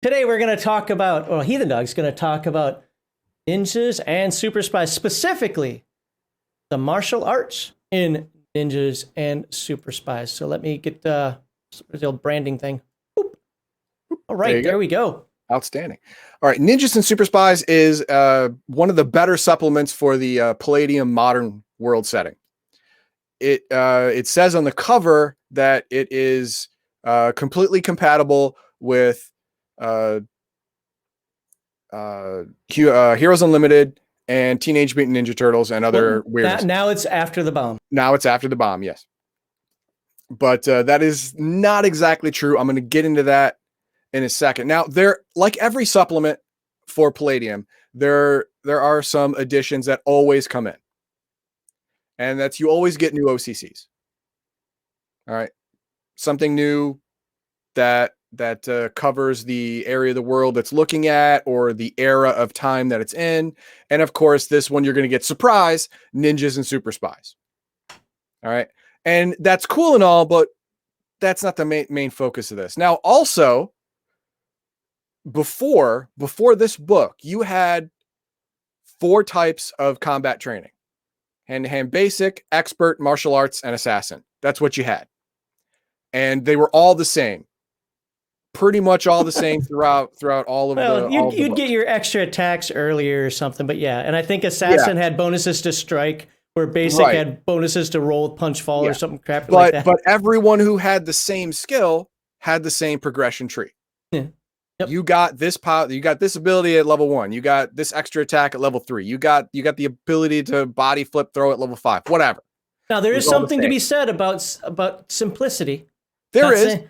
Today we're going to talk about, well, Heathen Dog's going to talk about ninjas and super spies, specifically the martial arts in ninjas and super spies. So let me get the old branding thing. Boop. All right, there we go. Outstanding. All right, Ninjas and Super Spies is one of the better supplements for the Palladium modern world setting. It says on the cover that it is completely compatible with Heroes Unlimited and Teenage Mutant Ninja Turtles and other weird. Now it's after the bomb. Now it's after the bomb, yes. But that is not exactly true. I'm going to get into that in a second. Now, there, like every supplement for Palladium, there are some additions that always come in, and that's you always get new OCCs. All right, something new that covers the area of the world that's looking at or the era of time that it's in, and of course, this one you're going to get surprise ninjas and super spies. All right, and that's cool and all, but that's not the main focus of this. Now, also, before this book, you had 4 types of combat training: hand-to-hand basic, expert, martial arts, and assassin. That's what you had. And they were all the same. Pretty much all the same throughout all of the you'd get your extra attacks earlier or something, but yeah. And I think assassin had bonuses to strike, where basic had bonuses to roll, punch, fall, or something crap like that. But everyone who had the same skill had the same progression tree. Yeah. Yep. You got this power, you got this ability at level 1, you got this extra attack at level 3, you got the ability to body flip throw at level 5, whatever. Now there is something to be said about simplicity. There is.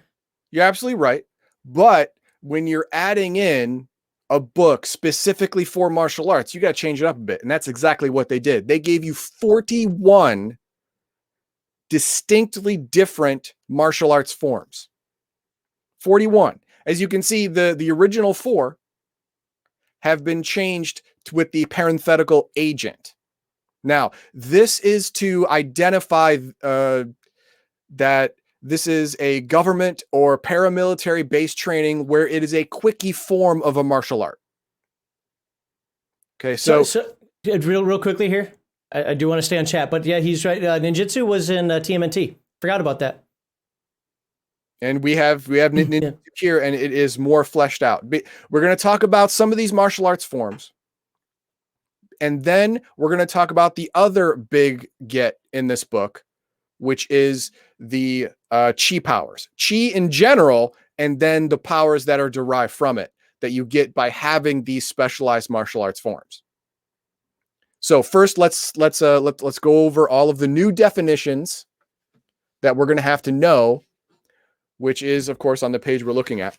You're absolutely right. But when you're adding in a book specifically for martial arts, you got to change it up a bit. And that's exactly what they did. They gave you 41 distinctly different martial arts forms. 41. As you can see, the original 4 have been changed with the parenthetical agent. Now, this is to identify that this is a government or paramilitary based training where it is a quickie form of a martial art. Okay, so real quickly here, I do want to stay on chat, but yeah, he's right. Ninjutsu was in TMNT. Forgot about that. And we have ninjutsu here, and it is more fleshed out. We're going to talk about some of these martial arts forms, and then we're going to talk about the other big get in this book, which is the chi powers, chi in general, and then the powers that are derived from it that you get by having these specialized martial arts forms. So first, let's go over all of the new definitions that we're going to have to know, which is, of course, on the page we're looking at.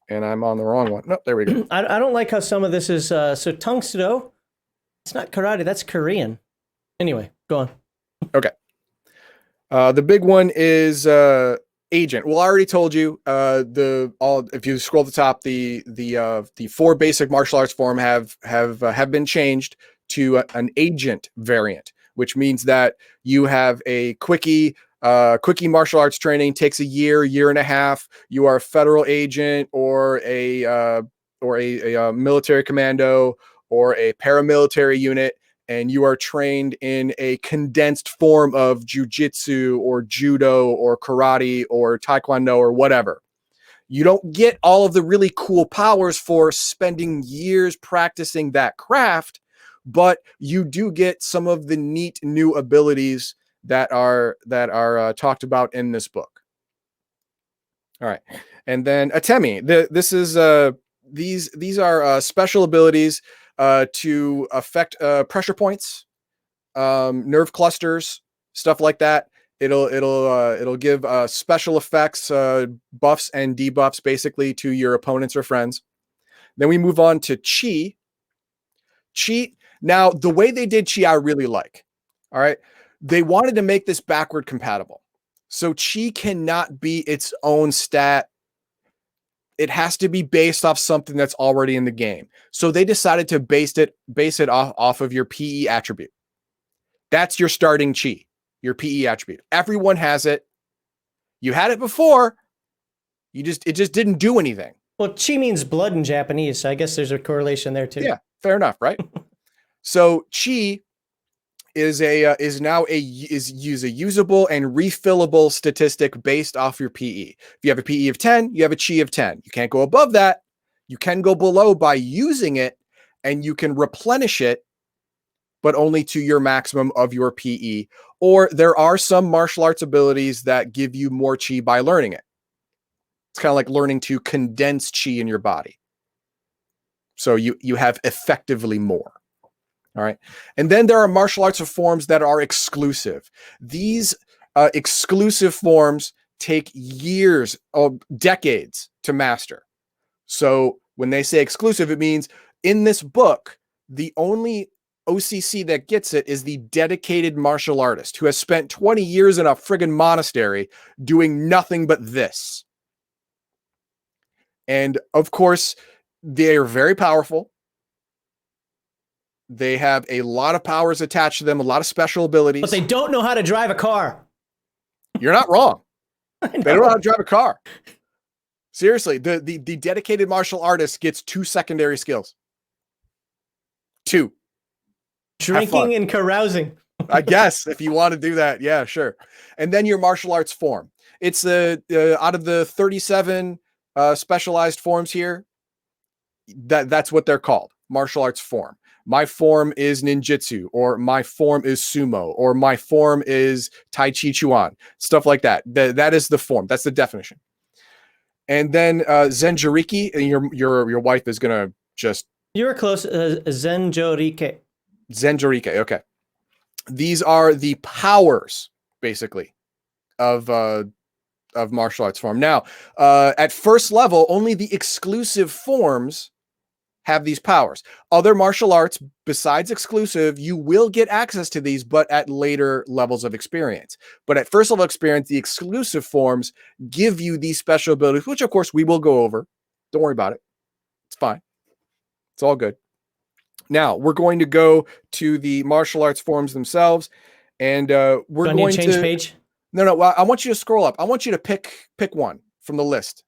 And I'm on the wrong one. No, there we go. I don't like how some of this is so Tungsudo. It's not karate. That's Korean. Anyway, go on. Okay. The big one is agent. Well, I already told you if you scroll to the top, the 4 basic martial arts form have been changed to an agent variant, which means that you have a quickie martial arts training, takes a year and a half. You are a federal agent or a military commando or a paramilitary unit, and you are trained in a condensed form of jujitsu or judo or karate or taekwondo or whatever. You don't get all of the really cool powers for spending years practicing that craft, but you do get some of the neat new abilities that are talked about in this book. All right, and then Atemi. This is these are special abilities to affect pressure points, nerve clusters, stuff like that. It'll give special effects, buffs and debuffs, basically, to your opponents or friends. Then we move on to Chi. Chi. Now, the way they did Chi, I really like. All right. They wanted to make this backward compatible. So Chi cannot be its own stat. It has to be based off something that's already in the game. So they decided to base it off of your PE attribute. That's your starting Chi, your PE attribute. Everyone has it. You had it before. It just didn't do anything. Well, chi means blood in Japanese, so I guess there's a correlation there too. Yeah, fair enough, right? So chi is now a usable and refillable statistic based off your PE. If you have a PE of 10, you have a chi of 10. You can't go above that. You can go below by using it, and you can replenish it, but only to your maximum of your PE. Or there are some martial arts abilities that give you more chi by learning it. It's kind of like learning to condense chi in your body. So you have effectively more. All right. And then there are martial arts forms that are exclusive. These exclusive forms take years or decades to master. So when they say exclusive, it means in this book, the only OCC that gets it is the dedicated martial artist who has spent 20 years in a friggin' monastery doing nothing but this. And of course, they are very powerful. They have a lot of powers attached to them, a lot of special abilities. But they don't know how to drive a car. You're not wrong. They don't know how to drive a car. Seriously, the dedicated martial artist gets 2 secondary skills. 2. Drinking and carousing. I guess if you want to do that, yeah, sure. And then your martial arts form. It's out of the 37 specialized forms here. That's what they're called, martial arts form. My form is ninjutsu, or my form is sumo, or my form is tai chi chuan, stuff like that. That is the form. That's the definition. And then zenjuriki, and your wife is gonna just. You were close. Zenjuriki. Zenjuriki. Okay. These are the powers, basically, of martial arts form. Now, at first level, only the exclusive forms have these powers. Other martial arts, besides exclusive, you will get access to these, but at later levels of experience. But at first level experience, the exclusive forms give you these special abilities, which of course we will go over. Don't worry about it. It's fine. It's all good. Now, we're going to go to the martial arts forms themselves, and we're going to change page. No. I want you to scroll up. I want you to pick one from the list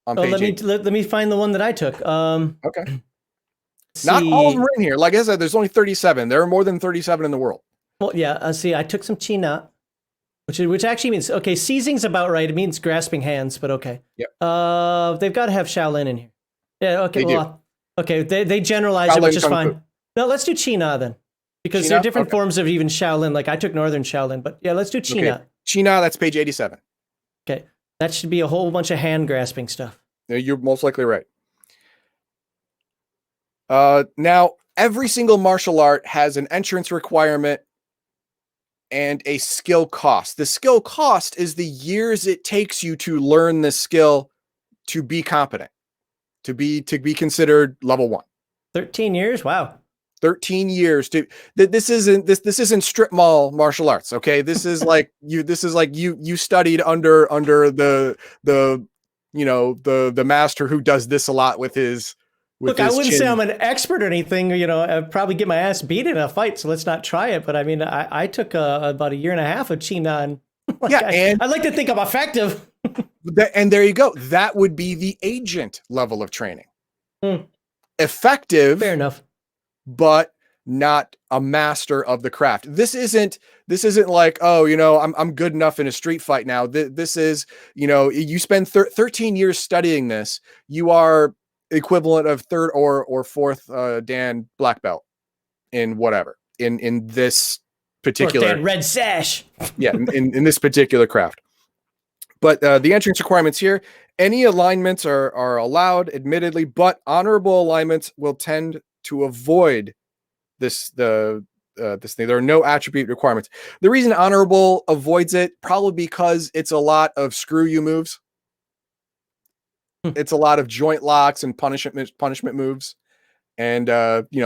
on page 8. Let me find the one that I took. Okay. Not all of them are in here. Like I said, there's only 37. There are more than 37 in the world. Well, yeah. See, I took some China, which actually means, okay, seizing's about right. It means grasping hands, but okay. Yep. They've got to have Shaolin in here. Yeah. Okay. They do. Okay. They generalize Shaolin, it, which is fine. No, let's do China then, because there are different forms of even Shaolin. Like I took Northern Shaolin, but yeah, let's do China. Okay. China, that's page 87. Okay. That should be a whole bunch of hand grasping stuff. You're most likely right. Now, every single martial art has an entrance requirement and a skill cost. The skill cost is the years it takes you to learn the skill to be competent, to be considered level 1. 13 years? Wow. 13 years to this isn't strip mall martial arts. Okay. This is like you studied under the master who does this a lot with his. Look, I wouldn't say I'm an expert or anything, I'd probably get my ass beat in a fight, so let's not try it. But I mean, I took about a year and a half of China, and I'd like to think I'm effective. And there you go. That would be the agent level of training. Effective. Fair enough. But not a master of the craft. This isn't like, I'm good enough in a street fight now. This is, you spend 13 years studying this. You are equivalent of 3rd or 4th Dan black belt in whatever in this particular Dan red sash. Yeah, in this particular craft. But the entrance requirements here, any alignments are allowed, admittedly, but honorable alignments will tend to avoid this thing. There are no attribute requirements. The reason honorable avoids it, probably because it's a lot of screw you moves. It's a lot of joint locks and punishment moves, and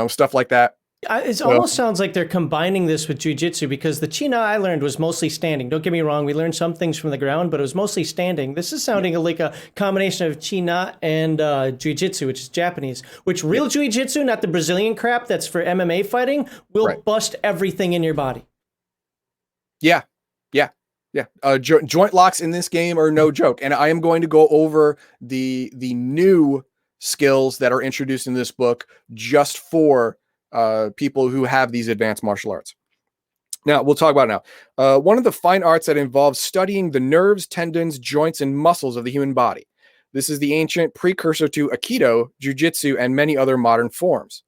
stuff like that. It almost sounds like they're combining this with jiu-jitsu, because the China I learned was mostly standing. Don't get me wrong, we learned some things from the ground, but it was mostly standing. This is sounding like a combination of China and jiu-jitsu, which is Japanese, which real jiu-jitsu, not the Brazilian crap that's for MMA fighting, will bust everything in your body. Yeah. Yeah, joint locks in this game are no joke, and I am going to go over the new skills that are introduced in this book just for people who have these advanced martial arts. Now, we'll talk about it now. One of the fine arts that involves studying the nerves, tendons, joints, and muscles of the human body. This is the ancient precursor to Aikido, Jiu-Jitsu, and many other modern forms.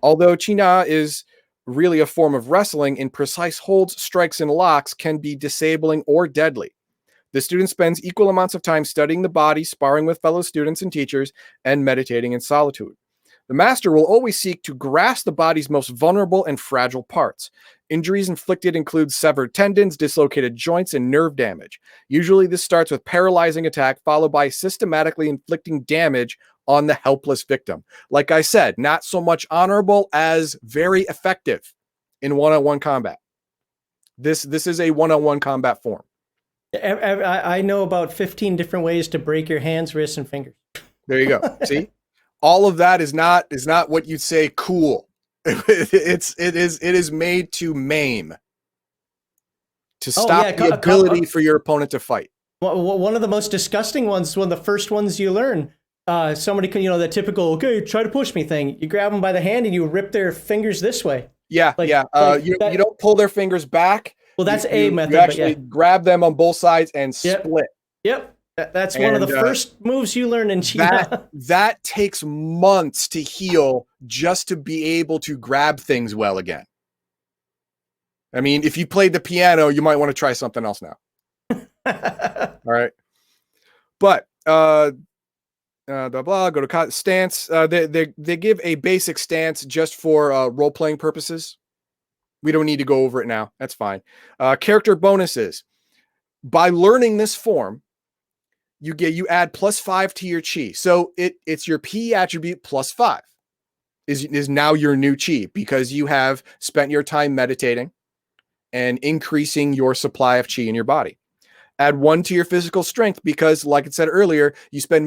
Although China is really a form of wrestling, imprecise holds, strikes, and locks can be disabling or deadly. The student spends equal amounts of time studying the body, sparring with fellow students and teachers, and meditating in solitude. The master will always seek to grasp the body's most vulnerable and fragile parts. Injuries inflicted include severed tendons, dislocated joints, and nerve damage. Usually this starts with paralyzing attack, followed by systematically inflicting damage on the helpless victim. Like I said, not so much honorable as very effective in one-on-one combat. This is a one-on-one combat form. I know about 15 different ways to break your hands, wrists, and fingers. There you go. See? All of that is not what you'd say cool. It is made to maim, to stop the ability for your opponent to fight. One of the most disgusting ones, one of the first ones you learn, somebody can, the typical, okay, try to push me thing. You grab them by the hand and you rip their fingers this way. Yeah, you don't pull their fingers back. Well, that's a method. You actually grab them on both sides and split. Yep. That's one of the first moves you learn in China. That takes months to heal just to be able to grab things well again. I mean, if you played the piano, you might want to try something else now. All right. But go to stance. They give a basic stance just for role-playing purposes. We don't need to go over it now. That's fine. Character bonuses. By learning this form, you add +5 to your chi. So it's your P attribute +5 is now your new chi because you have spent your time meditating and increasing your supply of chi in your body. Add 1 to your physical strength because, like I said earlier, you spend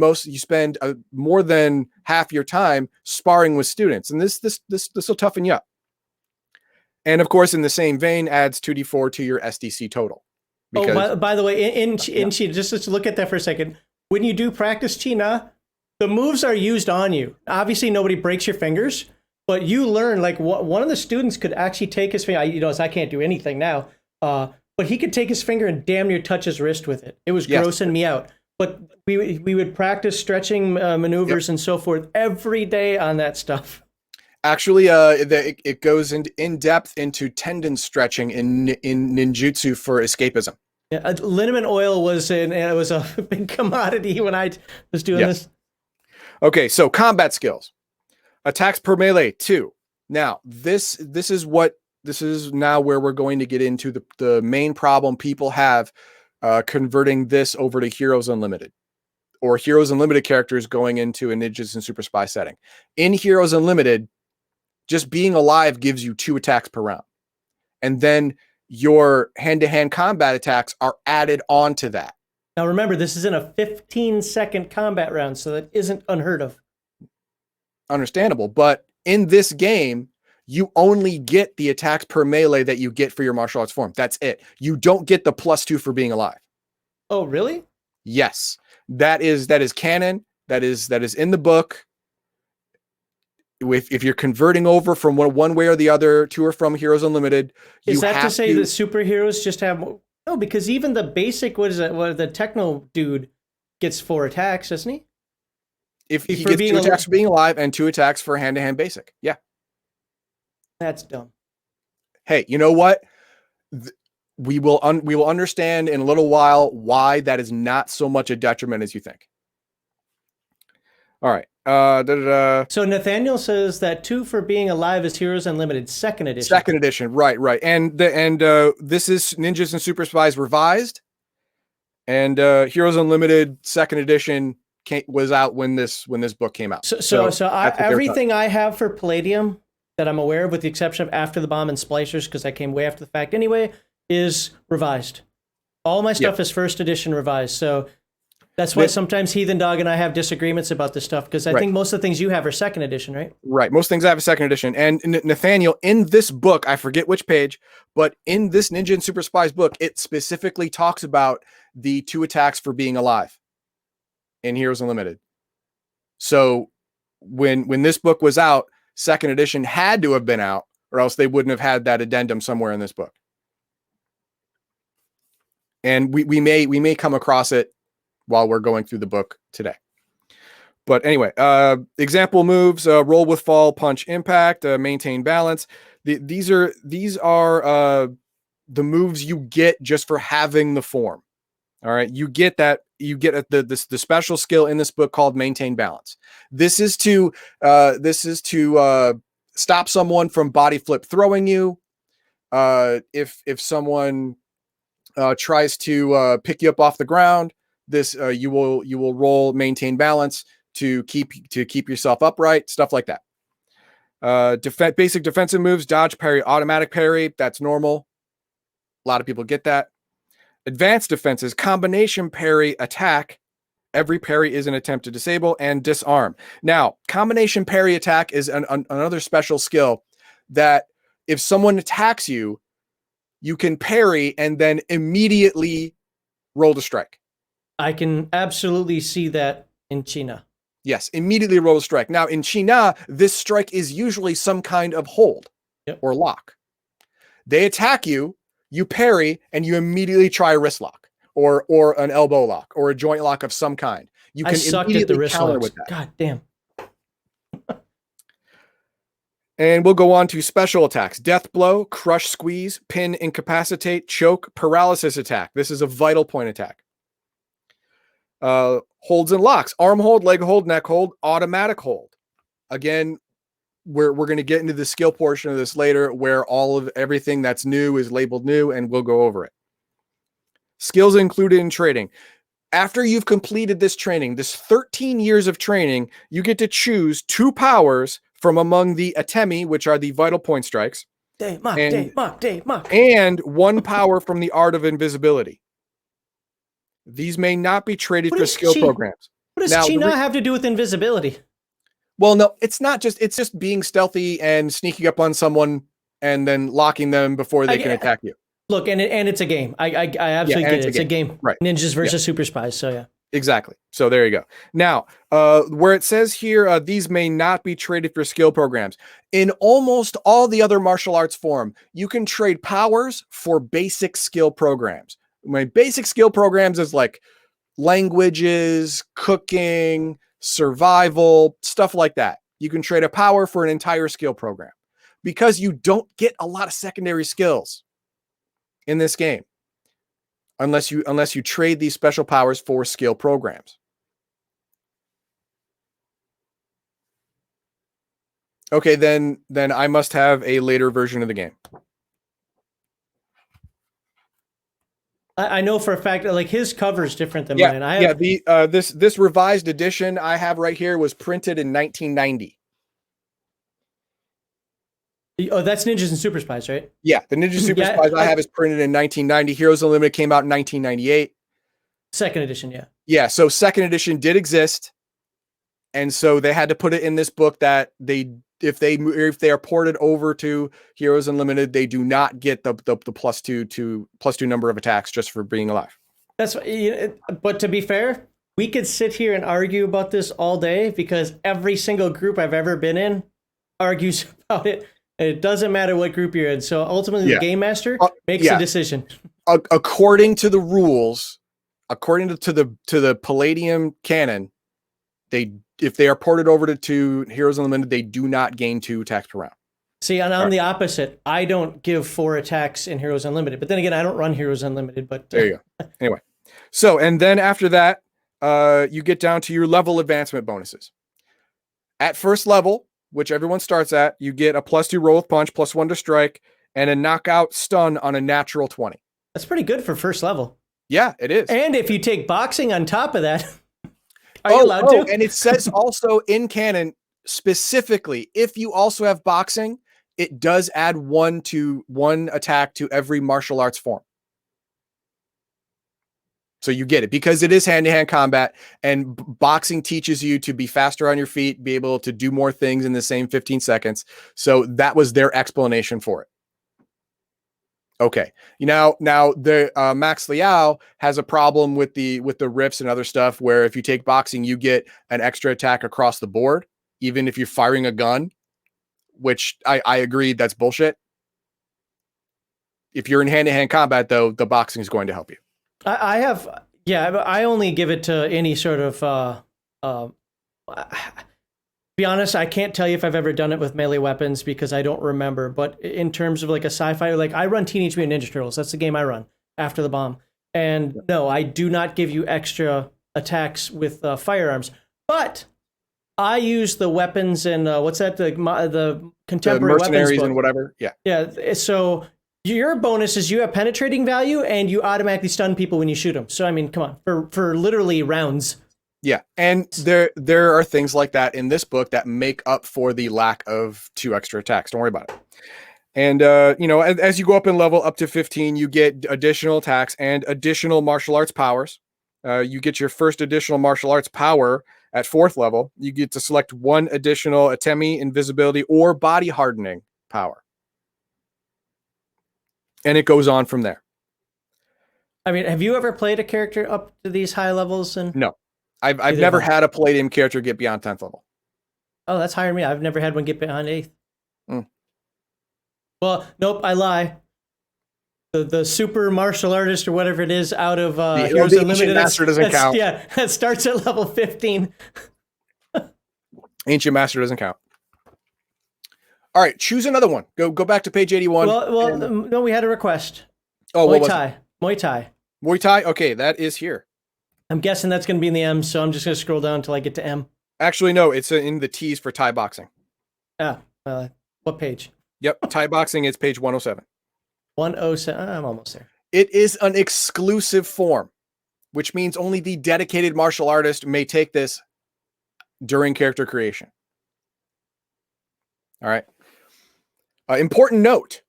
more than half your time sparring with students, and this will toughen you up. And of course, in the same vein, adds 2d4 to your SDC total. By the way, in China, just to look at that for a second, when you do practice China, the moves are used on you. Obviously, nobody breaks your fingers, but you learn, like, one of the students could actually take his finger. I can't do anything now, but he could take his finger and damn near touch his wrist with it. It was grossing me out. But we would practice stretching maneuvers and so forth every day on that stuff. Actually, it goes in depth into tendon stretching in ninjutsu for escapism. Yeah, liniment oil was a big commodity when I was doing this. Okay, so combat skills. Attacks per melee 2. Now, this is now where we're going to get into the main problem people have converting this over to Heroes Unlimited, or Heroes Unlimited characters going into a Ninjas and Super Spy setting. In Heroes Unlimited, just being alive gives you 2 attacks per round. And then your hand-to-hand combat attacks are added on to that. Now remember, this is in a 15-second combat round, so that isn't unheard of. Understandable. But in this game, you only get the attacks per melee that you get for your martial arts form. That's it. You don't get the +2 for being alive. Oh, really? Yes. That is canon. That is in the book. If you're converting over from one way or the other to or from Heroes Unlimited, is that to say that superheroes just have no? Because even the basic, what the techno dude gets 4 attacks, doesn't he? If he gets 2 attacks for being alive and 2 attacks for hand-to-hand basic, yeah, that's dumb. Hey, you know what? We will understand in a little while why that is not so much a detriment as you think. All right. So Nathaniel says that 2 for being alive is Heroes Unlimited 2nd edition. 2nd edition, right. And this is Ninjas and Super Spies revised, and Heroes Unlimited 2nd edition was out when this book came out. So everything I have for Palladium that I'm aware of, with the exception of After the Bomb and Splicers, because I came way after the fact anyway, is revised. All my stuff is 1st edition revised. So That's why sometimes Heathen Dog and I have disagreements about this stuff, because I Right. think most of the things you have are second edition, right? Right. Most things have a second edition. And Nathaniel, in this book, I forget which page, but in this Ninja and Super Spies book, it specifically talks about the 2 attacks for being alive in Heroes Unlimited. So when this book was out, second edition had to have been out, or else they wouldn't have had that addendum somewhere in this book. And we may come across it while we're going through the book today. But anyway, example moves: roll with fall, punch, impact, maintain balance. These are the moves you get just for having the form. All right, you get that. You get the special skill in this book called maintain balance. This is to stop someone from body flip throwing you. If someone tries to pick you up off the ground, this you will roll maintain balance to keep yourself upright, stuff like that. Basic defensive moves: dodge, parry, automatic parry. That's normal. A lot of people get that. Advanced defenses: combination parry, attack. Every parry is an attempt to disable, and disarm. Now, combination parry attack is another special skill that if someone attacks you, you can parry and then immediately roll to strike. I can absolutely see that in China. Yes, immediately roll a strike. Now, in China, this strike is usually some kind of hold or lock. They attack you, you parry, and you immediately try a wrist lock or an elbow lock or a joint lock of some kind. You can immediately counter with that. God damn. And we'll go on to special attacks: death blow, crush, squeeze, pin, incapacitate, choke, paralysis attack. This is a vital point attack. Holds and locks: arm hold, leg hold, neck hold, automatic hold. Again, we're going to get into the skill portion of this later, where all of everything that's new is labeled new, and we'll go over it. Skills included in training. After you've completed this training, this 13 years of training, you get to choose 2 powers from among the Atemi, which are the vital point strikes, and 1 power from the art of invisibility. These may not be traded for skill programs. What does Chi have to do with invisibility? Well, no, it's not just, it's just being stealthy and sneaking up on someone and then locking them before they can attack you. Look, and it's a game. I absolutely get it. It's a game. Right. Ninjas versus super spies. So yeah. Exactly. So there you go. Now, where it says here, these may not be traded for skill programs. In almost all the other martial arts form, you can trade powers for basic skill programs. My basic skill programs is like languages, cooking, survival, stuff like that. You can trade a power for an entire skill program because you don't get a lot of secondary skills in this game unless you trade these special powers for skill programs. Okay, then I must have a later version of the game. I know for a fact that like his cover is different than mine. This revised edition I have right here was printed in 1990. Oh, that's Ninjas and Super Spies, right? Yeah, the Ninja Super Spies I have is printed in 1990. Heroes Unlimited came out in 1998. Second edition, yeah. Yeah, so second edition did exist, and so they had to put it in this book that if they are ported over to Heroes Unlimited, they do not get the +2 number of attacks just for being alive. But to be fair, we could sit here and argue about this all day because every single group I've ever been in argues about it. And it doesn't matter what group you're in. So ultimately, the game master makes a decision. According to the rules, according to the Palladium canon, if they are ported over to Heroes Unlimited, they do not gain 2 attacks per round. See, and I'm the opposite. I don't give 4 attacks in Heroes Unlimited. But then again, I don't run Heroes Unlimited. But there you go. Anyway, so and then after that, you get down to your level advancement bonuses. At first level, which everyone starts at, you get a +2 roll with punch, +1 to strike, and a knockout stun on a natural 20. That's pretty good for first level. Yeah, it is. And if you take boxing on top of that, are you allowed to? And it says also in canon, specifically, if you also have boxing, it does add 1 attack to every martial arts form. So you get it because it is hand-to-hand combat, and boxing teaches you to be faster on your feet, be able to do more things in the same 15 seconds. So that was their explanation for it. Okay. Now the Max Liao has a problem with the riffs and other stuff where if you take boxing, you get an extra attack across the board, even if you're firing a gun, which I agree that's bullshit. If you're in hand-to-hand combat, though, the boxing is going to help you. I only give it to any sort of, be honest, I can't tell you if I've ever done it with melee weapons because I don't remember, but in terms of like a sci-fi, like I run Teenage Mutant Ninja Turtles. That's the game I run after the bomb. And no, I do not give you extra attacks with firearms, but I use the weapons and what's that? The contemporary the mercenaries weapons book. And whatever. Yeah. Yeah. So your bonus is you have penetrating value and you automatically stun people when you shoot them. So I mean, come on, for literally rounds. Yeah, and there are things like that in this book that make up for the lack of 2 extra attacks. Don't worry about it. And as you go up in level up to 15, you get additional attacks and additional martial arts powers. You get your first additional martial arts power at 4th level. You get to select 1 additional Atemi, Invisibility, or Body Hardening power. And it goes on from there. I mean, have you ever played a character up to these high levels? And no, I've never had a Palladium character get beyond 10th level. Oh, that's higher than me. I've never had one get beyond 8th. Well, nope, I lie. The super martial artist or whatever it is out of Heroes Unlimited. Master doesn't count. Yeah, that starts at level 15. Ancient Master doesn't count. All right, choose another one. Go back to page 81. No, we had a request. Oh, Muay Thai. Muay Thai. Okay, that is here. I'm guessing that's going to be in the M, so I'm just going to scroll down until I get to M. Actually, no, it's in the T's for Thai boxing. What page? Yep, Thai boxing is page 107. 107. I'm almost there. It is an exclusive form, which means only the dedicated martial artist may take this during character creation. All right. Important note,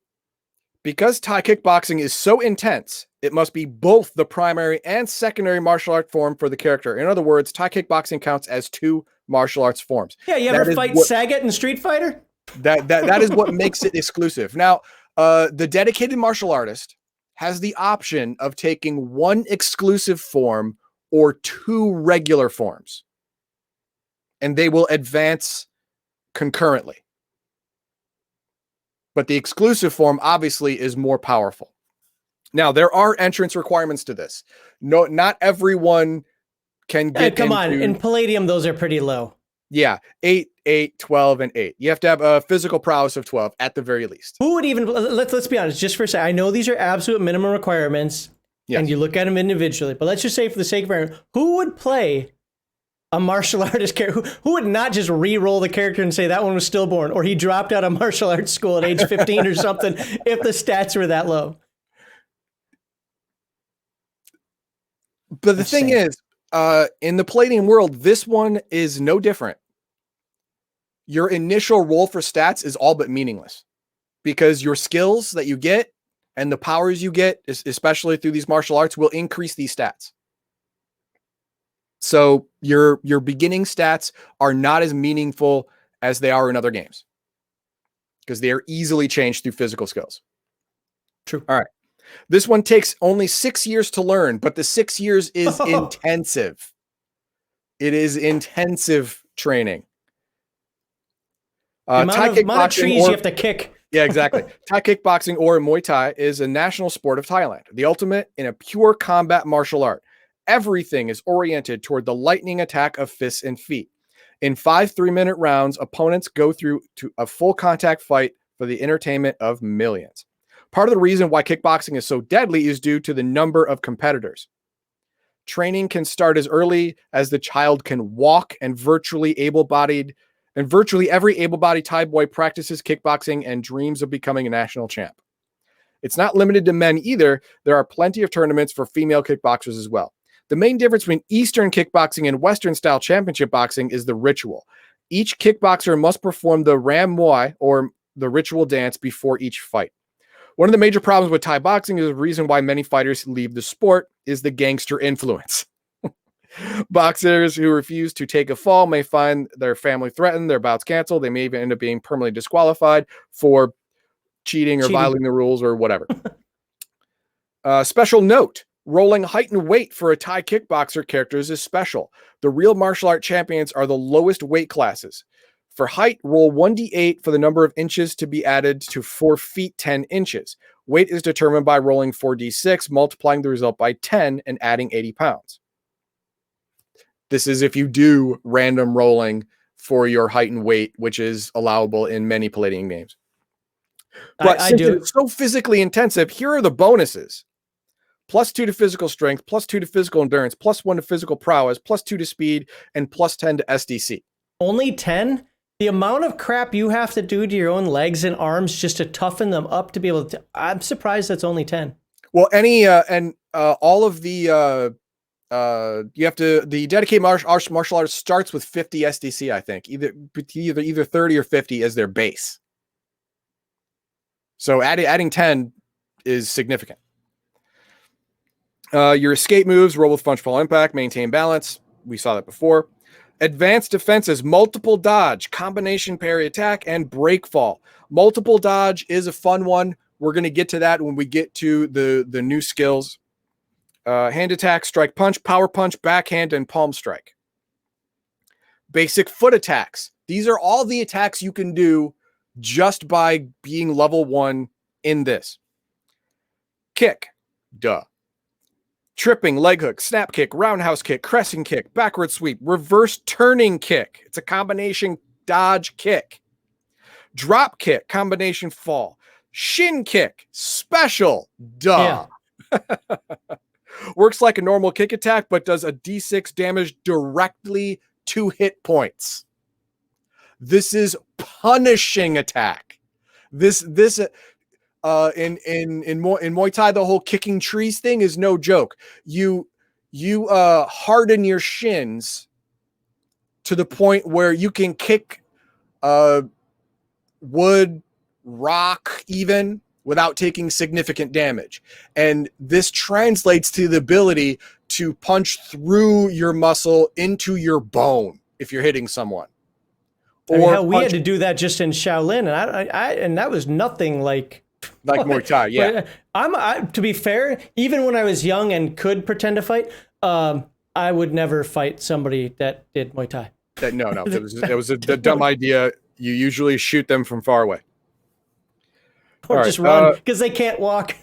because Thai kickboxing is so intense, it must be both the primary and secondary martial art form for the character. In other words, Thai kickboxing counts as 2 martial arts forms. Yeah, you ever fight Sagat in Street Fighter? That is what makes it exclusive. Now, the dedicated martial artist has the option of taking 1 exclusive form or 2 regular forms, and they will advance concurrently. But the exclusive form obviously is more powerful. Now, there are entrance requirements to this. No, not everyone can get come on, in Palladium, those are pretty low. Yeah, 8, 8, 12, and 8. You have to have a physical prowess of 12 at the very least. Who would even, let's be honest, just for a second, I know these are absolute minimum requirements, and you look at them individually, but let's just say for the sake of argument, who would play a martial artist character? Who would not just re-roll the character and say that one was stillborn, or he dropped out of martial arts school at age 15 or something, if the stats were that low? But the thing is, in the Palladium world, this one is no different. Your initial roll for stats is all but meaningless because your skills that you get and the powers you get, especially through these martial arts, will increase these stats. So your beginning stats are not as meaningful as they are in other games because they are easily changed through physical skills. True. All right. This one takes only 6 years to learn, but the 6 years is intensive. It is intensive training. The amount of trees you have to kick. Yeah, exactly. Thai kickboxing or Muay Thai is a national sport of Thailand, the ultimate in a pure combat martial art. Everything is oriented toward the lightning attack of fists and feet. In 5 3-minute rounds, opponents go through to a full contact fight for the entertainment of millions. Part of the reason why kickboxing is so deadly is due to the number of competitors. Training can start as early as the child can walk, and virtually every able-bodied Thai boy practices kickboxing and dreams of becoming a national champ. It's not limited to men either. There are plenty of tournaments for female kickboxers as well. The main difference between Eastern kickboxing and Western-style championship boxing is the ritual. Each kickboxer must perform the Ram Muay, or the ritual dance, before each fight. One of the major problems with Thai boxing is the reason why many fighters leave the sport is the gangster influence. Boxers who refuse to take a fall may find their family threatened, their bouts canceled. They may even end up being permanently disqualified for cheating or violating the rules or whatever. Special note, rolling height and weight for a Thai kickboxer characters is special. The real martial art champions are the lowest weight classes. For height, roll 1d8 for the number of inches to be added to 4 feet 10 inches. Weight is determined by rolling 4d6, multiplying the result by 10, and adding 80 pounds. This is if you do random rolling for your height and weight, which is allowable in many Palladium games. But since it's so physically intensive, here are the bonuses. +2 to physical strength, +2 to physical endurance, +1 to physical prowess, +2 to speed, and +10 to SDC. Only 10? The amount of crap you have to do to your own legs and arms just to toughen them up to be able to... I'm surprised that's only 10. Well, all of the... you have to... The dedicated martial arts starts with 50 SDC, I think. Either 30 or 50 as their base. So adding 10 is significant. Your escape moves, roll with punch, fall, impact, maintain balance. We saw that before. Advanced defenses, multiple dodge, combination parry attack, and break fall. Multiple dodge is a fun one. We're going to get to that when we get to the new skills. Hand attack, strike punch, power punch, backhand, and palm strike. Basic foot attacks. These are all the attacks you can do just by being level 1 in this. Kick. Duh. Tripping, leg hook, snap kick, roundhouse kick, crescent kick, backward sweep, reverse turning kick. It's a combination dodge kick. Drop kick, combination fall. Shin kick, special. Duh. Yeah. Works like a normal kick attack, but does a d6 damage directly to hit points. This is punishing attack. In Muay Thai, the whole kicking trees thing is no joke. You harden your shins to the point where you can kick wood, rock, even without taking significant damage. And this translates to the ability to punch through your muscle into your bone if you're hitting someone. We had to do that just in Shaolin, and that was nothing like Muay Thai, yeah. To be fair, even when I was young and could pretend to fight, I would never fight somebody that did Muay Thai. No, it was a dumb idea. You usually shoot them from far away. Or just run, because they can't walk.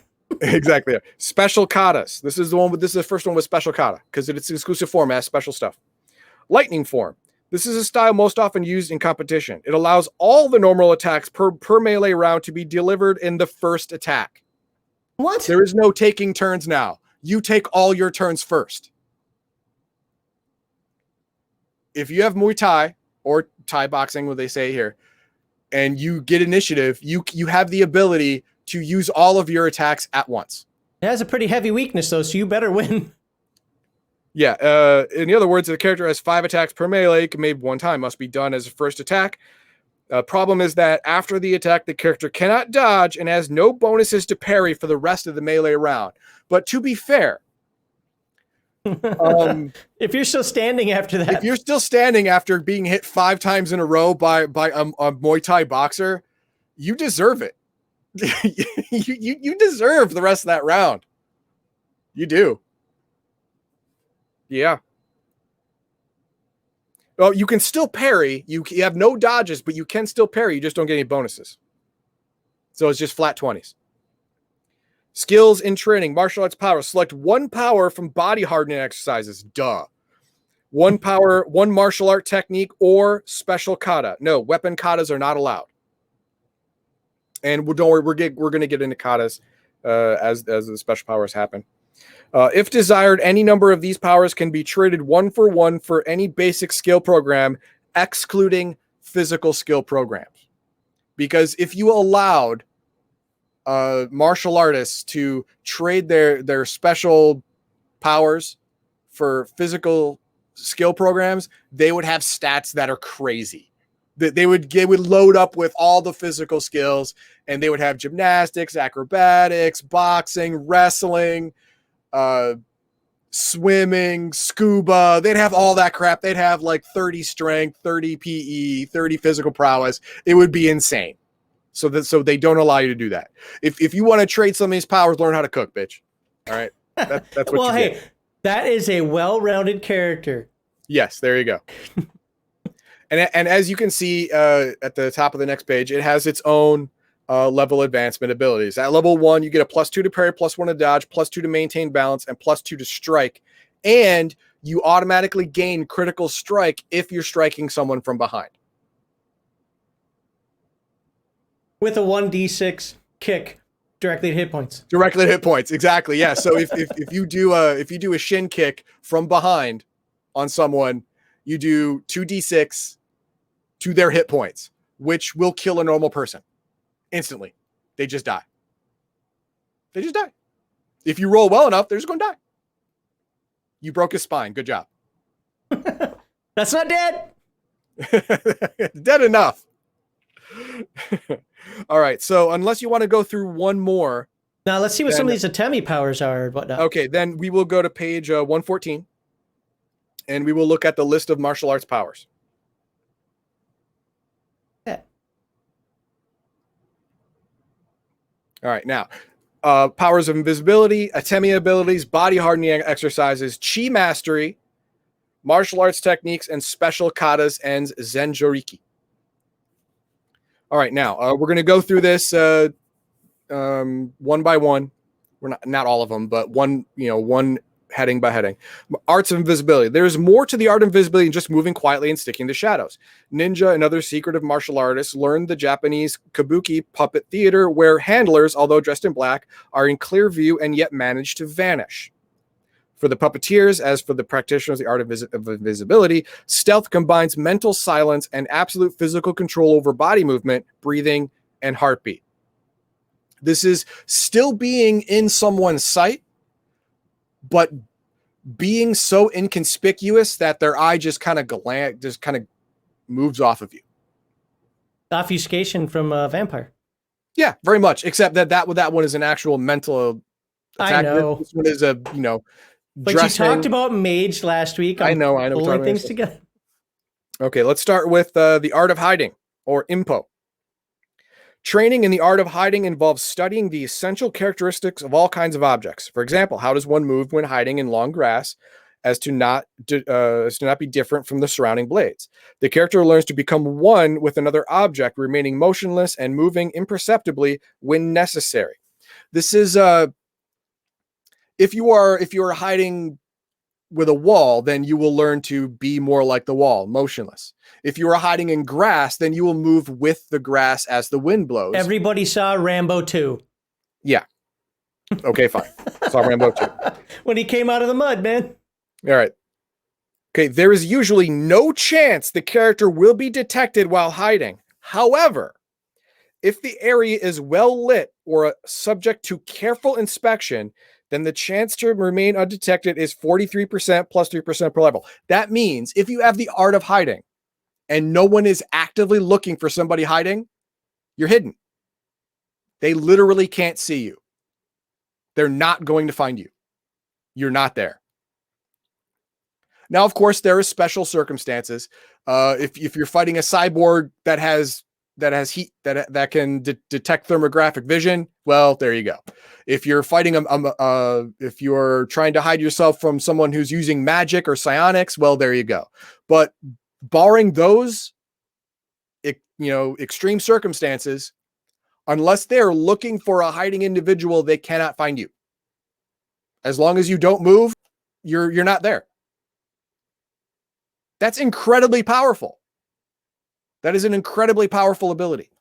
Exactly. Special katas. This is the first one with special kata, because it's an exclusive format, special stuff. Lightning form. This is a style most often used in competition. It allows all the normal attacks per melee round to be delivered in the first attack. What? There is no taking turns now. You take all your turns first. If you have Muay Thai or Thai boxing, what they say here, and you get initiative, you have the ability to use all of your attacks at once. It has a pretty heavy weakness, though, so you better win. Yeah. In the other words, the character has 5 attacks per melee, can made one time, must be done as a first attack. Problem is that after the attack, the character cannot dodge and has no bonuses to parry for the rest of the melee round. But to be fair, if you're still standing after that, if you're still standing after being hit 5 times in a row by a Muay Thai boxer, you deserve it. you deserve the rest of that round. You do. Yeah. Well, you can still parry. You have no dodges, but you can still parry. You just don't get any bonuses. So it's just flat 20s. Skills in training, martial arts power. Select 1 power from body hardening exercises. Duh. 1 power, 1 martial art technique, or special kata. No, weapon katas are not allowed. And don't worry, we're going to get into katas as the special powers happen. If desired, any number of these powers can be traded 1 for 1 for any basic skill program, excluding physical skill programs. Because if you allowed martial artists to trade their special powers for physical skill programs, they would have stats that are crazy. They would load up with all the physical skills, and they would have gymnastics, acrobatics, boxing, wrestling, swimming, scuba. They'd have all that crap. They'd have like 30 strength, 30 PE, 30 physical prowess. It would be insane. So they don't allow you to do that. If you want to trade some of these powers, learn how to cook, bitch. All right. That's what well, you hey, get. that is a well-rounded character. Yes, there you go. And as you can see at the top of the next page, it has its own level advancement abilities. At level 1, you get a +2 to parry, +1 to dodge, +2 to maintain balance, and +2 to strike. And you automatically gain critical strike if you're striking someone from behind. With a 1d6 kick directly to hit points. Directly to hit points, exactly. Yeah. So if you do a shin kick from behind on someone, you do 2d6 to their hit points, which will kill a normal person instantly. They just die. They just die. If you roll well enough, they're just going to die. You broke his spine. Good job. That's not dead. Dead enough. All right. So unless you want to go through one more. Now let's see what some of these Atemi powers are and whatnot. Okay. Then we will go to page 114 and we will look at the list of martial arts powers. Yeah. All right. Now, powers of invisibility, Atemi abilities, body hardening exercises, chi mastery, martial arts techniques, and special katas and zenjoriki. All right, now we're going to go through this one by one. We're not all of them, but one heading by heading. Arts of invisibility. There's more to the art of invisibility than just moving quietly and sticking to shadows. Ninja and other secretive martial artists learned the Japanese kabuki puppet theater, where handlers, although dressed in black, are in clear view and yet manage to vanish. For the puppeteers, as for the practitioners of the art of invisibility, stealth combines mental silence and absolute physical control over body movement, breathing, and heartbeat. This is still being in someone's sight, but being so inconspicuous that their eye just kind of moves off of you. Obfuscation from a vampire. Yeah, very much. Except that one is an actual mental attack. I know. This one is a But dressing. you talked about mage last week. I know. Pulling things together. Okay, let's start with the art of hiding, or impo. Training in the art of hiding involves studying the essential characteristics of all kinds of objects. For example, how does one move when hiding in long grass as to not be different from the surrounding blades? The character learns to become one with another object, remaining motionless and moving imperceptibly when necessary. This is if you are hiding with a wall, then you will learn to be more like the wall, motionless. If you are hiding in grass, then you will move with the grass as the wind blows. Everybody saw Rambo 2. Yeah. Okay, fine. Saw Rambo 2. When he came out of the mud, man. All right. Okay, there is usually no chance the character will be detected while hiding. However, if the area is well lit or subject to careful inspection, then the chance to remain undetected is 43% plus 3% per level. That means if you have the art of hiding and no one is actively looking for somebody hiding, you're hidden. They literally can't see you. They're not going to find you. You're not there. Now, of course, there are special circumstances. If you're fighting a cyborg that has heat that can detect thermographic vision, well, there you go. If you're fighting if you're trying to hide yourself from someone who's using magic or psionics, well, there you go. But barring those, extreme circumstances, unless they're looking for a hiding individual, they cannot find you. As long as you don't move, you're not there. That's incredibly powerful. That is an incredibly powerful ability.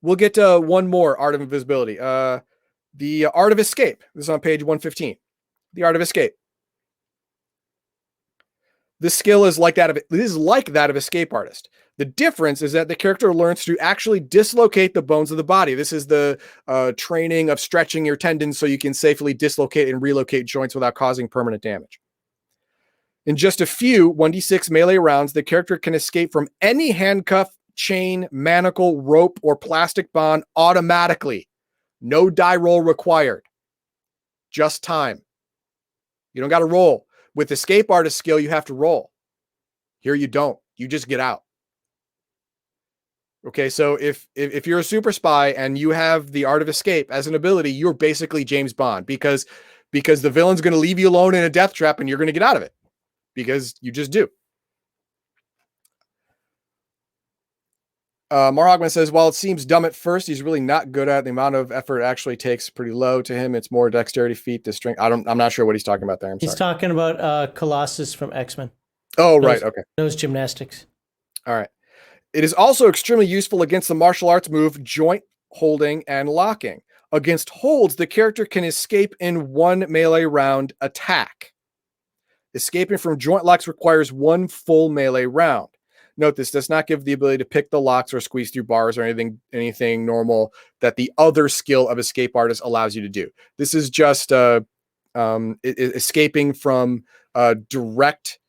We'll get to one more art of invisibility. The art of escape. This is on page 115. The art of escape. This skill is like that of escape artist. The difference is that the character learns to actually dislocate the bones of the body. This is the training of stretching your tendons so you can safely dislocate and relocate joints without causing permanent damage. In just a few 1d6 melee rounds, the character can escape from any handcuff, chain, manacle, rope, or plastic bond automatically. No die roll required. Just time. You don't got to roll. With escape artist skill, you have to roll. Here you don't. You just get out. Okay, so if you're a super spy and you have the art of escape as an ability, you're basically James Bond because the villain's going to leave you alone in a death trap and you're going to get out of it because you just do. Marhogman says, while it seems dumb at first, he's really not good at it. The amount of effort it actually takes pretty low to him. It's more dexterity feat to strength. I'm not sure what he's talking about there. He's talking about Colossus from X-Men. Oh, right. Okay. Those gymnastics. All right. It is also extremely useful against the martial arts move joint holding and locking. Against holds, the character can escape in one melee round attack. Escaping from joint locks requires one full melee round. Note this does not give the ability to pick the locks or squeeze through bars or anything normal that the other skill of escape artist allows you to do. This is just escaping from direct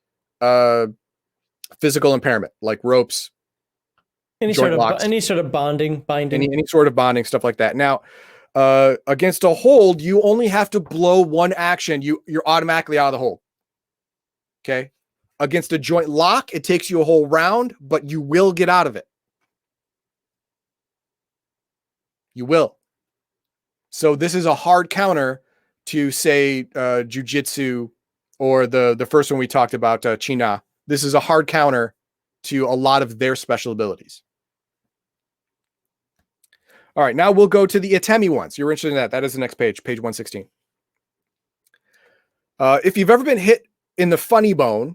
physical impairment, like ropes, any sort of binding, any sort of bonding, stuff like that. Now, against a hold, you only have to blow one action. You're automatically out of the hold. Okay. Against a joint lock, it takes you a whole round, but you will get out of it. You will. So this is a hard counter to, say, jujitsu or the first one we talked about, China. This is a hard counter to a lot of their special abilities. All right, now we'll go to the Atemi ones. You're interested in that. That is the next page, page 116. If you've ever been hit in the funny bone,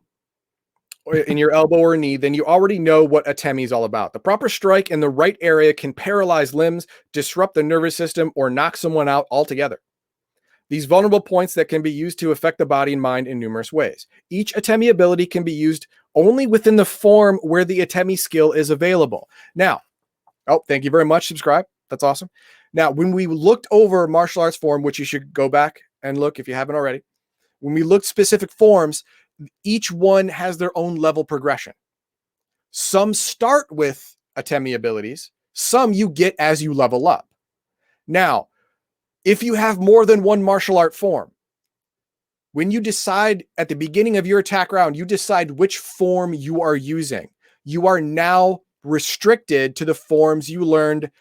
or in your elbow or knee, then you already know what Atemi is all about. The proper strike in the right area can paralyze limbs, disrupt the nervous system, or knock someone out altogether. These vulnerable points that can be used to affect the body and mind in numerous ways. Each Atemi ability can be used only within the form where the Atemi skill is available. Now, oh, thank you very much. Subscribe. That's awesome. Now, when we looked over martial arts form, which you should go back and look if you haven't already, when we looked specific forms, each one has their own level progression. Some start with Atemi abilities. Some you get as you level up. Now, if you have more than one martial art form, when you decide at the beginning of your attack round, you decide which form you are using. You are now restricted to the forms you learned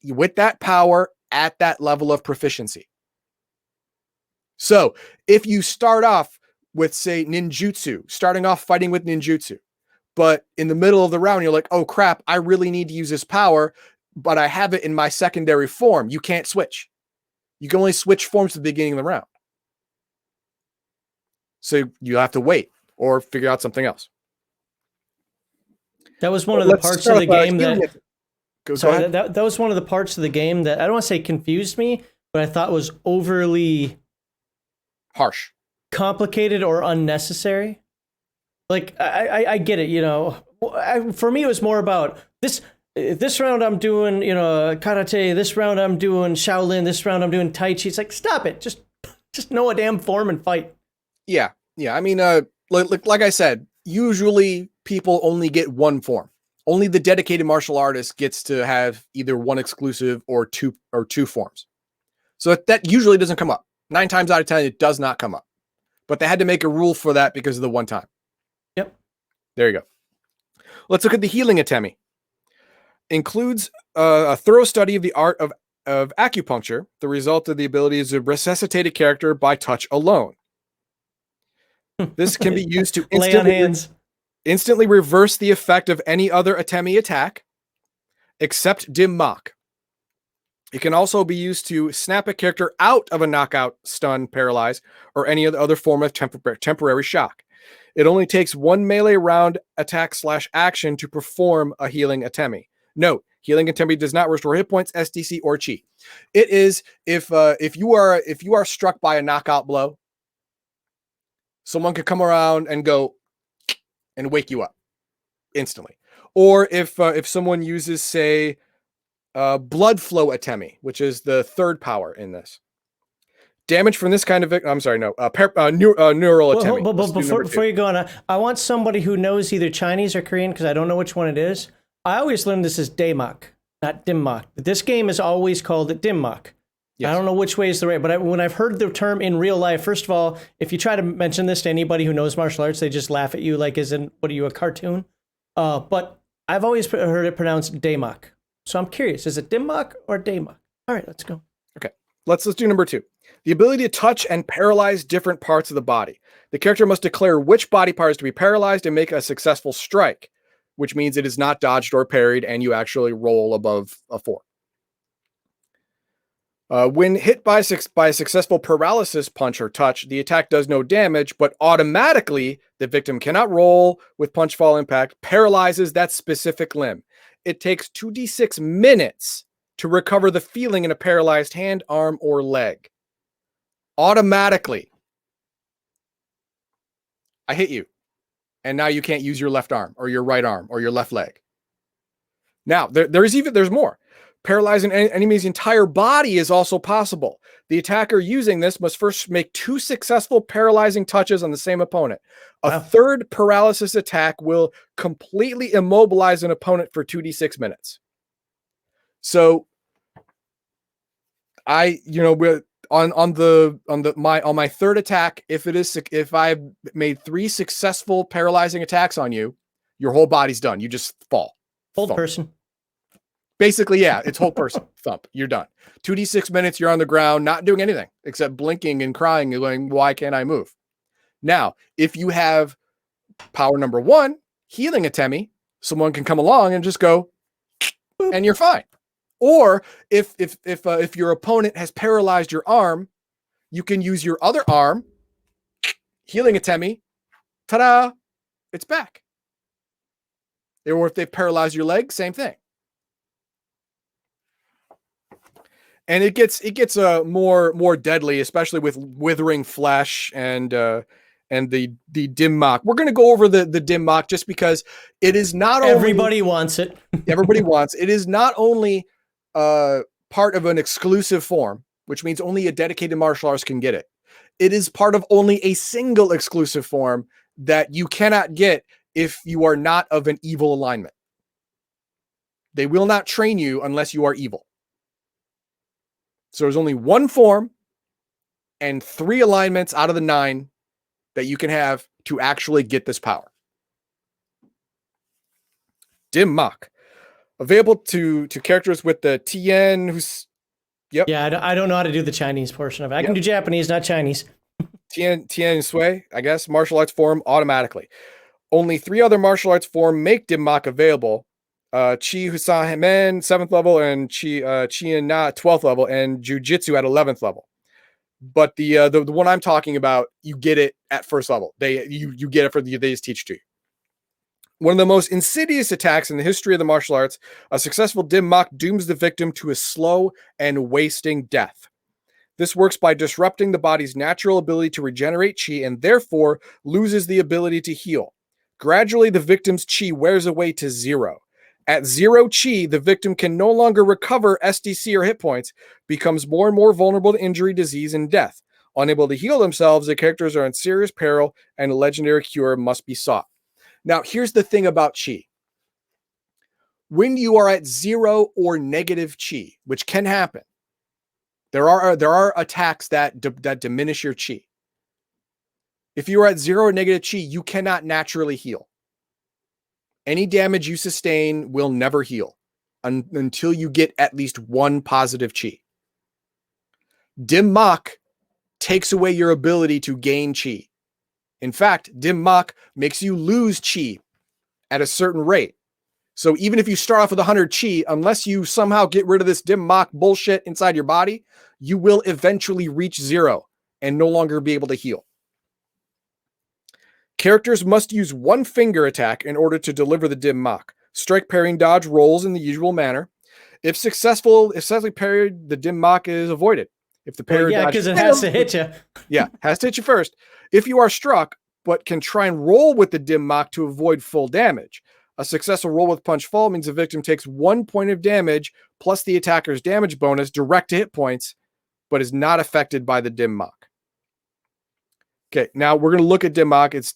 with that power at that level of proficiency. So if you start off with, say, ninjutsu, starting off fighting with ninjutsu, but in the middle of the round, you're like, oh crap, I really need to use this power, but I have it in my secondary form. You can't switch. You can only switch forms at the beginning of the round. So you have to wait or figure out something else. That was one of the parts of the game that was one of the parts of the game that I don't want to say confused me, but I thought was overly harsh, complicated, or unnecessary. Like I get it, you know. For me, it was more about this round I'm doing, you know, karate. This round I'm doing Shaolin. This round I'm doing Tai Chi. It's like, stop it. Just know a damn form and fight. Yeah. I mean, like I said, usually people only get one form. Only the dedicated martial artist gets to have either one exclusive or two forms. So that usually doesn't come up. 9 times out of 10, it does not come up. But they had to make a rule for that because of the one time. Yep. There you go. Let's look at the healing Atemi. Includes a thorough study of the art of acupuncture. The result of the ability is to resuscitate a character by touch alone. This can be used to instantly reverse the effect of any other Atemi attack, except dim mock. It can also be used to snap a character out of a knockout, stun, paralyze, or any other form of temporary shock. It only takes one melee round attack / action to perform a healing Atemi. Note, healing Atemi does not restore hit points, SDC, or chi. It is if you are struck by a knockout blow, someone could come around and go and wake you up instantly. Or if someone uses, say, blood flow Atemi, which is the third power in this. Damage from this kind of I'm sorry, no. Neural Well, atemi. but Let's do number two. before you go on, I want somebody who knows either Chinese or Korean because I don't know which one it is. I always learned this as Daemok, not Dimmok. But this game is always called it Dimmok. Yes. I don't know which way is the right, but when I've heard the term in real life, first of all, if you try to mention this to anybody who knows martial arts, they just laugh at you like, as in, what are you, a cartoon? But I've always heard it pronounced Daemok. So I'm curious, is it Dimmok or Daemok? All right, let's go. Okay, let's do number two. The ability to touch and paralyze different parts of the body. The character must declare which body part is to be paralyzed and make a successful strike, which means it is not dodged or parried, and you actually roll above a 4. When hit by a successful paralysis punch or touch, the attack does no damage, but automatically the victim cannot roll with punch fall impact, paralyzes that specific limb. It takes 2d6 minutes to recover the feeling in a paralyzed hand, arm, or leg. Automatically. I hit you, and now you can't use your left arm or your right arm or your left leg. Now, there's more. Paralyzing an enemy's entire body is also possible. The attacker using this must first make 2 successful paralyzing touches on the same opponent. A third paralysis attack will completely immobilize an opponent for 2d6 minutes. So on my third attack, if I made 3 successful paralyzing attacks on you, your whole body's done. You just fall. Hold person. Basically, yeah, it's whole person. Thump. You're done. 2d6 minutes, you're on the ground, not doing anything except blinking and crying and going, why can't I move? Now, if you have power number 1, healing atemi, someone can come along and just go, and you're fine. Or if your opponent has paralyzed your arm, you can use your other arm, healing atemi, ta-da, it's back. Or if they've paralyzed your leg, same thing. And it gets more deadly, especially with withering flesh and the Dimmok. We're going to go over the Dimmok just because it is not everybody wants it. Everybody wants it. Is not only part of an exclusive form, which means only a dedicated martial artist can get it. It is part of only a single exclusive form that you cannot get if you are not of an evil alignment. They will not train you unless you are evil. So there's only one form and 3 alignments out of the 9 that you can have to actually get this power. Dimmok. Available to characters with the Tien, who's... Yep. Yeah, I don't know how to do the Chinese portion of it. I can do Japanese, not Chinese. Tien Sui, I guess, martial arts form automatically. Only 3 other martial arts form make Dimmok available. Chi Husan Men, 7th level, and Chi Na, 12th level, and Jiu-Jitsu at 11th level. But the one I'm talking about, you get it at 1st level. You get it they just teach to you. One of the most insidious attacks in the history of the martial arts, a successful Dimmok dooms the victim to a slow and wasting death. This works by disrupting the body's natural ability to regenerate chi and therefore loses the ability to heal. Gradually, the victim's chi wears away to 0. At 0 chi, the victim can no longer recover SDC or hit points, becomes more and more vulnerable to injury, disease, and death. Unable to heal themselves, the characters are in serious peril and a legendary cure must be sought. Now, here's the thing about chi. When you are at 0 or negative chi, which can happen, there are attacks that diminish your chi. If you are at 0 or negative chi, you cannot naturally heal. Any damage you sustain will never heal until you get at least 1 positive chi. Dimmok takes away your ability to gain chi. In fact, Dimmok makes you lose chi at a certain rate. So even if you start off with 100 chi, unless you somehow get rid of this Dimmok bullshit inside your body, you will eventually reach 0 and no longer be able to heal. Characters must use 1 finger attack in order to deliver the Dimmok. Strike, parrying, dodge rolls in the usual manner. If successfully parried, the Dimmok is avoided. If the parry, because it has to hit you. Yeah, has to hit you first. If you are struck, but can try and roll with the Dimmok to avoid full damage. A successful roll with punch fall means the victim takes 1 point of damage plus the attacker's damage bonus direct to hit points but is not affected by the dim mock. Okay, now we're going to look at dim mock. It's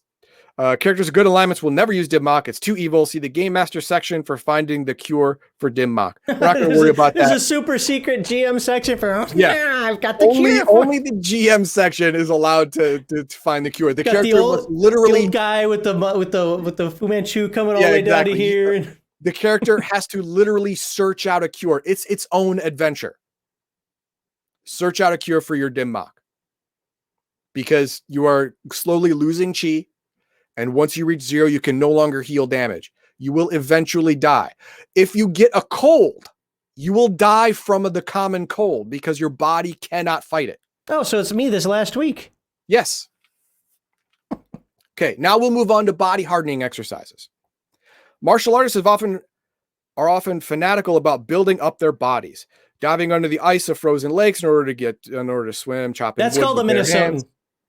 characters with good alignments will never use dim mock. It's too evil. See the game master section for finding the cure for dim mock. We're not going to worry about that. There's a super secret GM section for I've got the cure. cure. Only the GM section is allowed to find the cure. The character must literally the old guy with the Fu Manchu coming all the way down to here. The character has to literally search out a cure. It's its own adventure. Search out a cure for your dim mock, because you are slowly losing chi. And once you reach 0, you can no longer heal damage. You will eventually die. If you get a cold, you will die from the common cold because your body cannot fight it. Oh, so it's me this last week. Yes. Okay, now we'll move on to body hardening exercises. Martial artists are often fanatical about building up their bodies, diving under the ice of frozen lakes in order to swim, chopping. That's called a Minnesotan.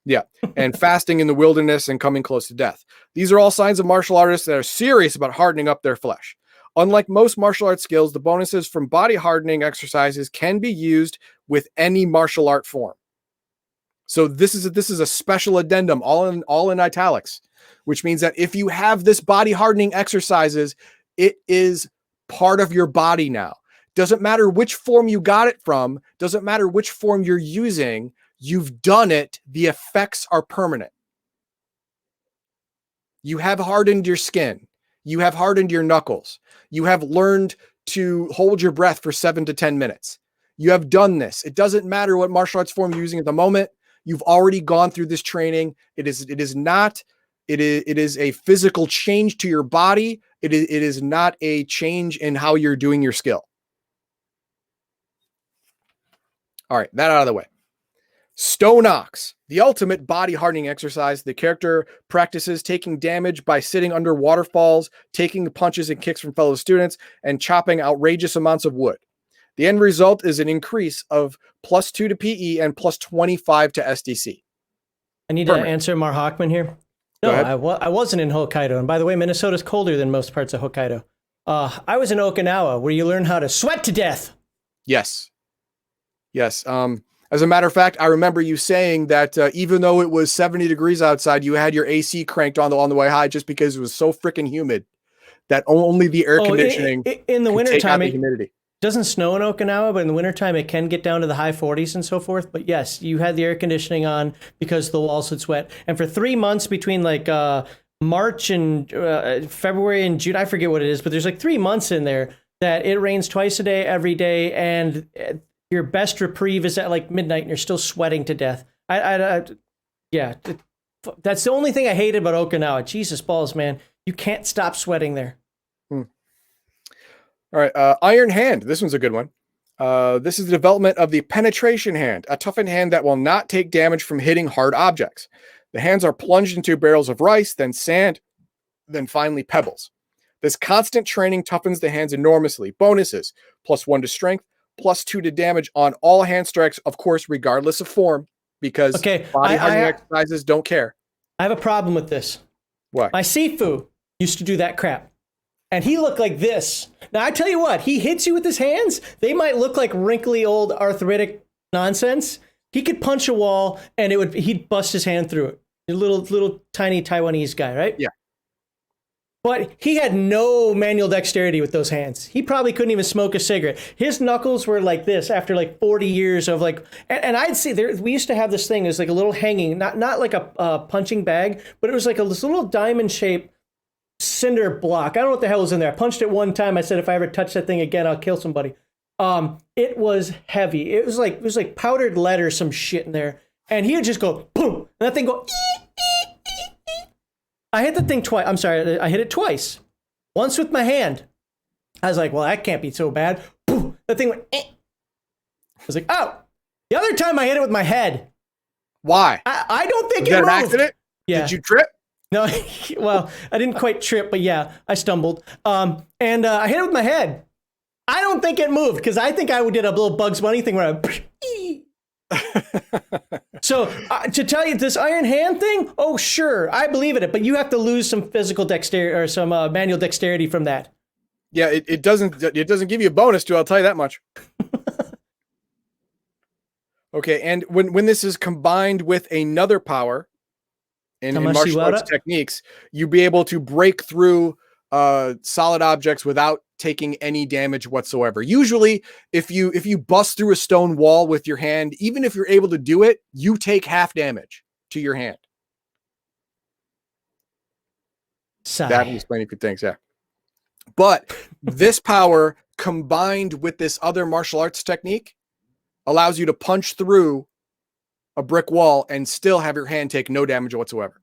Yeah, and fasting in the wilderness and coming close to death. These are all signs of martial artists that are serious about hardening up their flesh. Unlike most martial arts skills, the bonuses from body hardening exercises can be used with any martial art form. So this is a special addendum, all in italics, which means that if you have this body hardening exercises, it is part of your body now. Doesn't matter which form you got it from, doesn't matter which form you're using. You've done it. The effects are permanent. You have hardened your skin. You have hardened your knuckles. You have learned to hold your breath for 7 to 10 minutes. You have done this. It doesn't matter what martial arts form you're using at the moment. You've already gone through this training. It is a physical change to your body. It is not a change in how you're doing your skill. All right, that out of the way. Stone Ox, the ultimate body hardening exercise. The character practices taking damage by sitting under waterfalls, taking punches and kicks from fellow students, and chopping outrageous amounts of wood. The end result is an increase of +2 to PE and +25 to SDC. I need to answer Mar Hockman here. No, I wasn't in Hokkaido. And by the way, Minnesota's colder than most parts of Hokkaido. I was in Okinawa, where you learn how to sweat to death. Yes. As a matter of fact, I remember you saying that even though it was 70 degrees outside, you had your AC cranked on the way high just because it was so freaking humid that only the air conditioning in the wintertime, the humidity. Doesn't snow in Okinawa, but in the wintertime, it can get down to the high 40s and so forth. But yes, you had the air conditioning on because the walls would sweat. And for 3 months between March and February and June, I forget what it is, but there's 3 months in there that it rains twice a day, every day, and your best reprieve is at midnight, and you're still sweating to death. Yeah, that's the only thing I hated about Okinawa. Jesus balls, man, you can't stop sweating there. All right, Iron Hand. This one's a good one. This is the development of the penetration hand, a toughened hand that will not take damage from hitting hard objects. The hands are plunged into barrels of rice, then sand, then finally pebbles. This constant training toughens the hands enormously. Bonuses: +1 to strength, +2 to damage on all hand strikes, of course, regardless of form, because body hardening exercises don't care. I have a problem with this. What? My Sifu used to do that crap, and he looked like this. Now, I tell you what, he hits you with his hands. They might look like wrinkly old arthritic nonsense. He could punch a wall, and he'd bust his hand through it. A little tiny Taiwanese guy, right? Yeah. But he had no manual dexterity with those hands. He probably couldn't even smoke a cigarette. His knuckles were like this after 40 years of and I'd see we used to have this thing. It was like a little hanging, not like a punching bag, but it was like this little diamond shaped cinder block. I don't know what the hell was in there. I punched it one time. I said, if I ever touch that thing again, I'll kill somebody. It was heavy. It was like powdered lead or some shit in there. And he would just go boom, and that thing go. I hit the thing twice. I'm sorry, I hit it twice. Once with my hand. I was like, well, that can't be so bad. Boom, that thing went. I was like, oh. The other time I hit it with my head. Why? I don't think it moved. Was that an accident? Yeah. Did you trip? No, well, I didn't quite trip, but yeah, I stumbled. And I hit it with my head. I don't think it moved because I think I did a little Bugs Bunny thing where So to tell you this Iron Hand thing, oh sure, I believe in it, but you have to lose some physical dexterity or some manual dexterity from that. Yeah, it doesn't give you a bonus to. I'll tell you that much. Okay, and when this is combined with another power in martial arts techniques, you'll be able to break through solid objects without taking any damage whatsoever. Usually, if you bust through a stone wall with your hand, even if you're able to do it, you take half damage to your hand. That was explaining good things, yeah. But this power combined with this other martial arts technique allows you to punch through a brick wall and still have your hand take no damage whatsoever.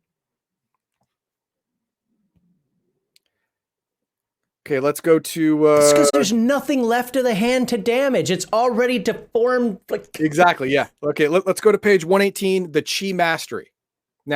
Okay, let's go to... It's because there's nothing left of the hand to damage. It's already deformed. Exactly, yeah. Okay, let's go to page 118, the Chi Mastery.